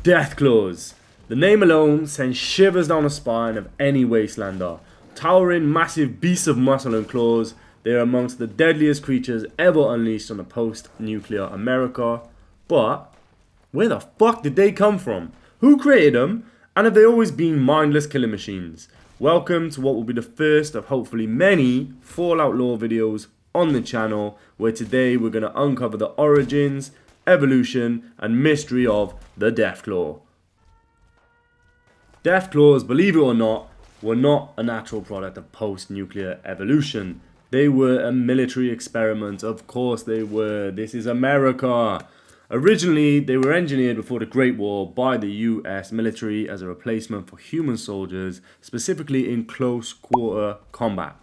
Deathclaws. The name alone sends shivers down the spine of any Wastelander. Towering massive beasts of muscle and claws, they are amongst the deadliest creatures ever unleashed on a post-nuclear America. But where the fuck did they come from? Who created them? And have they always been mindless killing machines? Welcome to what will be the first of hopefully many Fallout lore videos on the channel, where today we're going to uncover the origins, evolution and mystery of the Deathclaw. Deathclaws, believe it or not, were not a natural product of post-nuclear evolution. They were a military experiment. Of course they were. This is America. Originally, they were engineered before the Great War by the US military as a replacement for human soldiers, specifically in close quarter combat.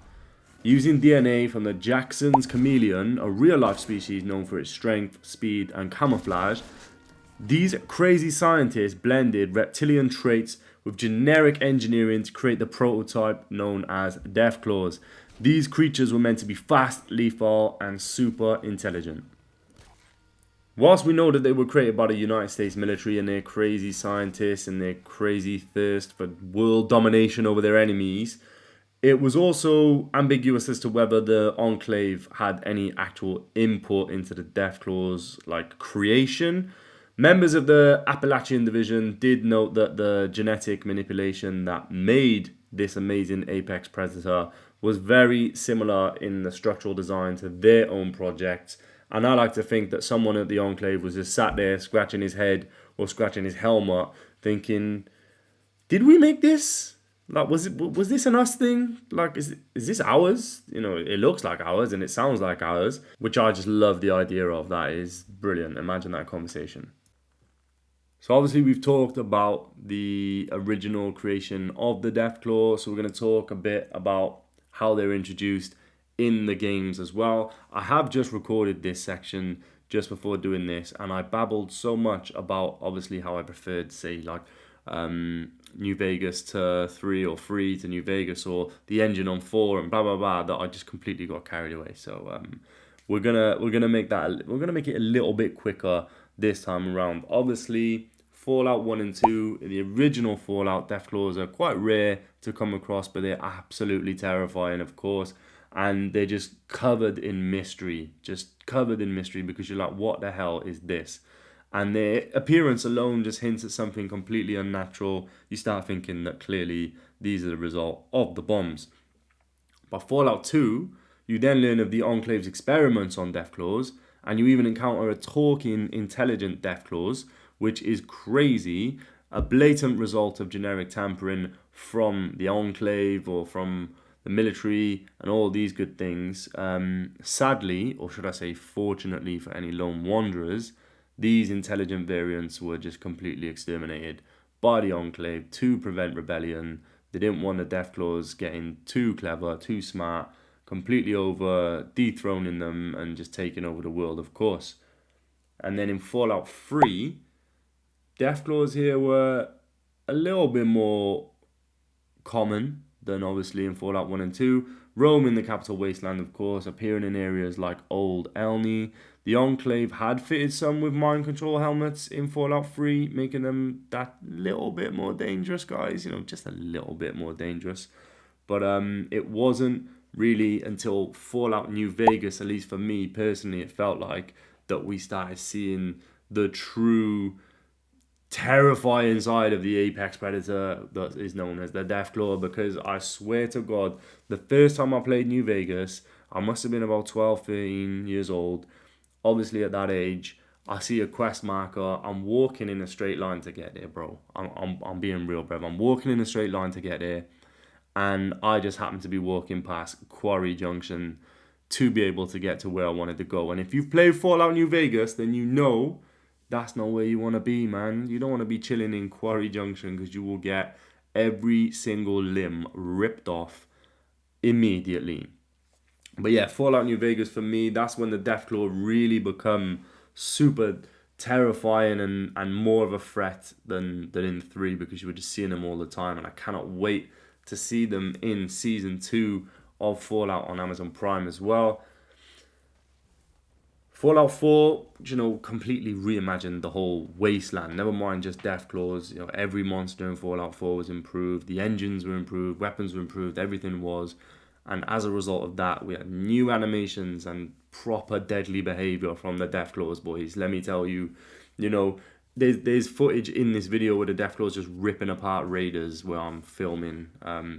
Using DNA from the Jackson's chameleon, a real-life species known for its strength, speed, and camouflage, these crazy scientists blended reptilian traits with generic engineering to create the prototype known as Deathclaws. These creatures were meant to be fast, lethal, and super intelligent. Whilst we know that they were created by the United States military and their crazy scientists and their crazy thirst for world domination over their enemies, it was also ambiguous as to whether the Enclave had any actual input into the Deathclaws' creation. Members of the Appalachian division did note that the genetic manipulation that made this amazing apex predator was very similar in the structural design to their own projects. And I like to think that someone at the Enclave was just sat there scratching his head or scratching his helmet thinking, did we make this? Was this an us thing? Is this ours? It looks like ours and it sounds like ours, which I just love the idea of. That is brilliant. Imagine that conversation. So obviously we've talked about the original creation of the Deathclaw, so we're going to talk a bit about how they're introduced in the games as well. I have just recorded this section just before doing this, and I babbled so much about obviously how I preferred, say, New Vegas to 3 or 3 to New Vegas, or the engine on 4 and blah blah blah, that I just completely got carried away. So we're gonna make it a little bit quicker this time around. Obviously, Fallout 1 and 2, the original Fallout, Deathclaws are quite rare to come across, but they're absolutely terrifying, of course. And they're just covered in mystery. Because you're like, what the hell is this? And their appearance alone just hints at something completely unnatural. You start thinking that clearly these are the result of the bombs. By Fallout 2, you then learn of the Enclave's experiments on Deathclaws, and you even encounter a talking, intelligent Deathclaws, which is crazy, a blatant result of generic tampering from the Enclave or from the military and all these good things. Sadly, or should I say fortunately for any lone wanderers, these intelligent variants were just completely exterminated by the Enclave to prevent rebellion. They didn't want the Deathclaws getting too clever, too smart, completely over, dethroning them and just taking over the world, of course. And then in Fallout 3, Deathclaws here were a little bit more common than obviously in Fallout 1 and 2. Roaming the capital Wasteland, of course, appearing in areas like Old Elney. The Enclave had fitted some with mind control helmets in Fallout 3, making them that little bit more dangerous, guys. Just a little bit more dangerous. But it wasn't really until Fallout New Vegas, at least for me personally, it felt like, that we started seeing the true terrifying side of the apex predator that is known as the Deathclaw. Because I swear to God, the first time I played New Vegas, I must have been about 12, 13 years old. Obviously at that age, I see a quest marker. I'm walking in a straight line to get there, bro. I'm being real, bro. I'm walking in a straight line to get there, and I just happened to be walking past Quarry Junction to be able to get to where I wanted to go. And if you've played Fallout New Vegas, then you know that's not where you want to be, man. You don't want to be chilling in Quarry Junction, because you will get every single limb ripped off immediately. But yeah, Fallout New Vegas for me, that's when the Deathclaw really become super terrifying and more of a threat than in 3, because you were just seeing them all the time. And I cannot wait to see them in Season 2 of Fallout on Amazon Prime as well. Fallout 4, you know, completely reimagined the whole Wasteland. Never mind just Deathclaws. You know, every monster in Fallout 4 was improved. The engines were improved. Weapons were improved. Everything was. And as a result of that, we had new animations and proper deadly behavior from the Deathclaws boys. Let me tell you, you know, there's footage in this video where the Deathclaws just ripping apart raiders where I'm filming,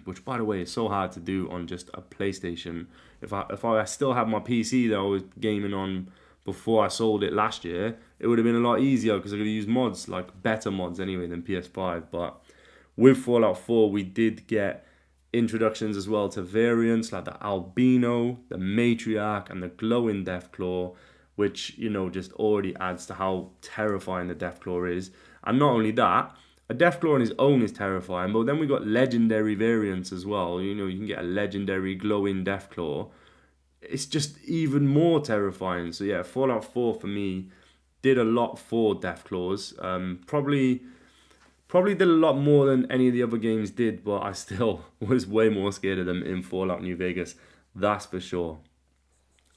which by the way is so hard to do on just a PlayStation. If I still had my PC that I was gaming on before I sold it last year, it would have been a lot easier because I could have used mods, like better mods anyway than PS5. But with Fallout 4, we did get introductions as well to variants like the Albino, the Matriarch, and the glowing Deathclaw, which, you know, just already adds to how terrifying the Deathclaw is. And not only that, a Deathclaw on his own is terrifying, but then we got legendary variants as well. You know, you can get a legendary glowing Deathclaw. It's just even more terrifying. So yeah, Fallout 4 for me did a lot for Deathclaws. Probably did a lot more than any of the other games did, but I still was way more scared of them in Fallout New Vegas. That's for sure.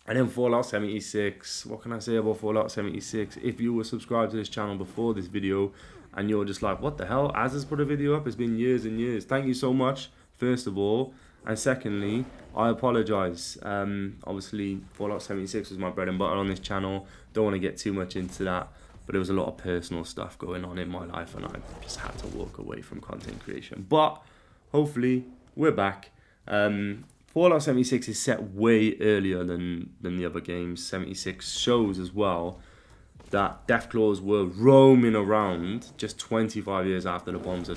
And then Fallout 76, what can I say about Fallout 76? If you were subscribed to this channel before this video and you're just like, what the hell, Az has put a video up, it's been years and years. Thank you so much, first of all. And secondly, I apologise. Obviously, Fallout 76 was my bread and butter on this channel. Don't want to get too much into that, but there was a lot of personal stuff going on in my life and I just had to walk away from content creation. But hopefully, we're back. Fallout 76 is set way earlier than the other games. 76 shows as well that Deathclaws were roaming around just 25 years after the bombs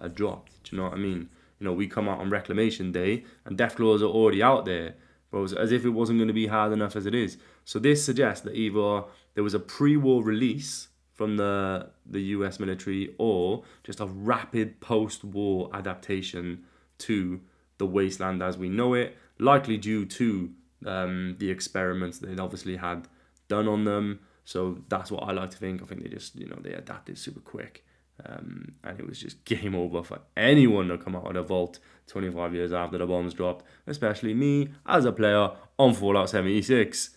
had dropped. Do you know what I mean? You know, we come out on Reclamation Day and Deathclaws are already out there, bro, as if it wasn't going to be hard enough as it is. So this suggests that either there was a pre-war release from the US military or just a rapid post-war adaptation to the Wasteland as we know it, likely due to the experiments they'd obviously had done on them. So that's what I like to think. I think they just, you know, they adapted super quick. And it was just game over for anyone to come out of the vault 25 years after the bombs dropped, especially me as a player on Fallout 76.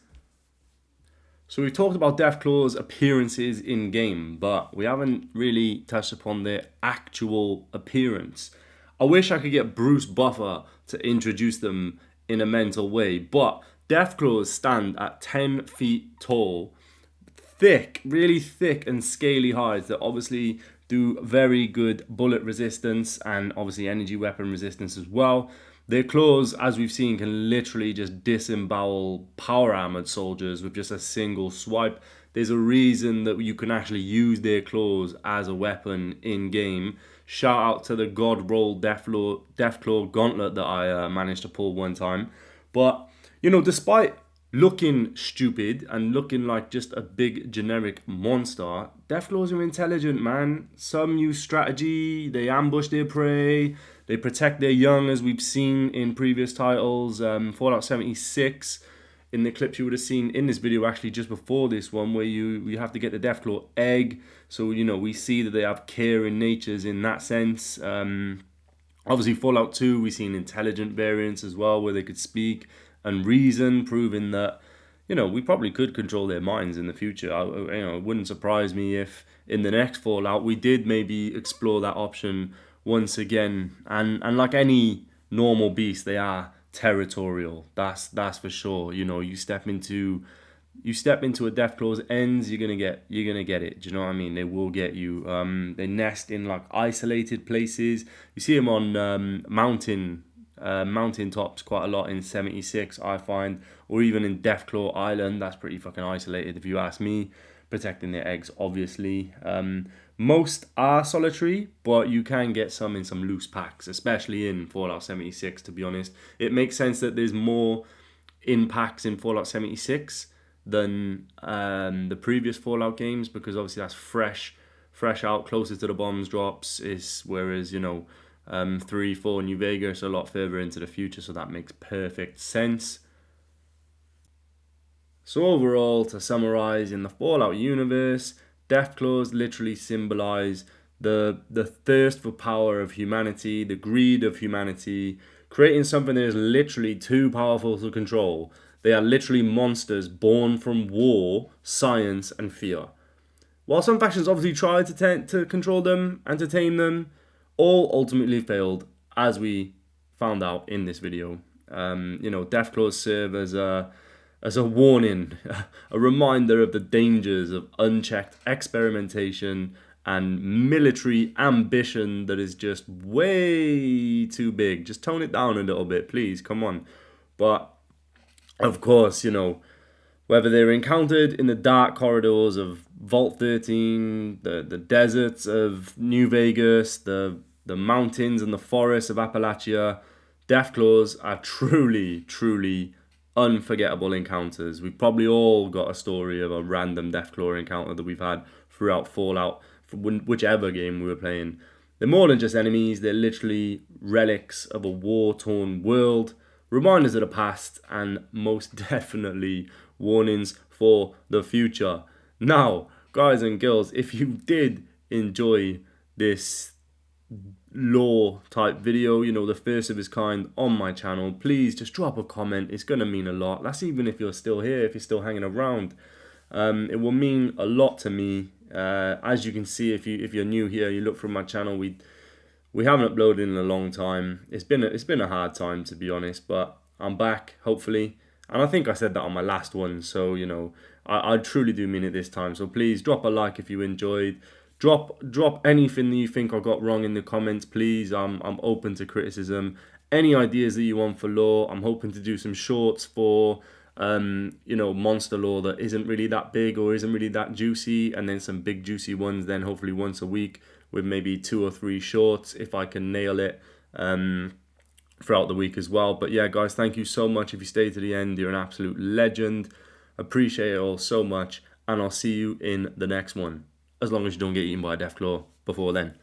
So we've talked about Deathclaw's appearances in game, but we haven't really touched upon their actual appearance. I wish I could get Bruce Buffer to introduce them in a mental way, but Deathclaws stand at 10 feet tall, thick, really thick and scaly hides that obviously do very good bullet resistance and obviously energy weapon resistance as well. Their claws, as we've seen, can literally just disembowel power armored soldiers with just a single swipe. There's a reason that you can actually use their claws as a weapon in game. Shout out to the God Roll Deathclaw gauntlet that I managed to pull one time. But, you know, despite looking stupid and looking like just a big generic monster, Deathclaws are intelligent, man. Some use strategy, they ambush their prey, they protect their young, as we've seen in previous titles. Fallout 76, in the clips you would have seen in this video actually just before this one, where you have to get the Deathclaw egg. So, you know, we see that they have caring natures in that sense. Obviously, Fallout 2, we've seen intelligent variants as well, where they could speak and reason, proving that, you know, we probably could control their minds in the future. It wouldn't surprise me if in the next Fallout we did maybe explore that option once again. And like any normal beast, they are territorial. That's for sure. You know, you step into a Deathclaw's ends, you're gonna get it. Do you know what I mean? They will get you. They nest in like isolated places. You see them on mountain tops quite a lot in 76, I find, or even in Deathclaw Island. That's pretty fucking isolated if you ask me, protecting their eggs obviously. Most are solitary, but you can get some in some loose packs, especially in Fallout 76, to be honest. It makes sense that there's more in packs in Fallout 76 than the previous Fallout games, because obviously that's fresh out, closer to the bombs drops, whereas, you know, 3, 4 New Vegas are a lot further into the future, so that makes perfect sense. So overall, to summarize, in the Fallout universe, Deathclaws literally symbolize the thirst for power of humanity, the greed of humanity, creating something that is literally too powerful to control. They are literally monsters born from war, science, and fear. While some factions obviously tried to control them and to tame them, all ultimately failed, as we found out in this video. Deathclaws serve as a warning, a reminder of the dangers of unchecked experimentation and military ambition that is just way too big. Just tone it down a little bit, please. Come on. But of course, whether they're encountered in the dark corridors of Vault 13, the deserts of New Vegas, the mountains and the forests of Appalachia, Deathclaws are truly, truly unforgettable encounters. We've probably all got a story of a random Deathclaw encounter that we've had throughout Fallout, whichever game we were playing. They're more than just enemies, they're literally relics of a war-torn world, reminders of the past, and most definitely warnings for the future. Now, guys and girls, if you did enjoy this lore type video, the first of its kind on my channel, please just drop a comment. It's going to mean a lot. That's even if you're still here, if you're still hanging around. It will mean a lot to me. As you can see, if you're new here, you look through my channel, we haven't uploaded in a long time. It's been a hard time, to be honest, but I'm back, hopefully. And I think I said that on my last one, so I truly do mean it this time. So please drop a like if you enjoyed. Drop anything that you think I got wrong in the comments, please. I'm open to criticism. Any ideas that you want for lore, I'm hoping to do some shorts for monster lore that isn't really that big or isn't really that juicy, and then some big juicy ones then hopefully once a week with maybe 2 or 3 shorts if I can nail it throughout the week as well. But yeah, guys, thank you so much. If you stayed to the end, you're an absolute legend. Appreciate it all so much, and I'll see you in the next one. As long as you don't get eaten by a Deathclaw before then.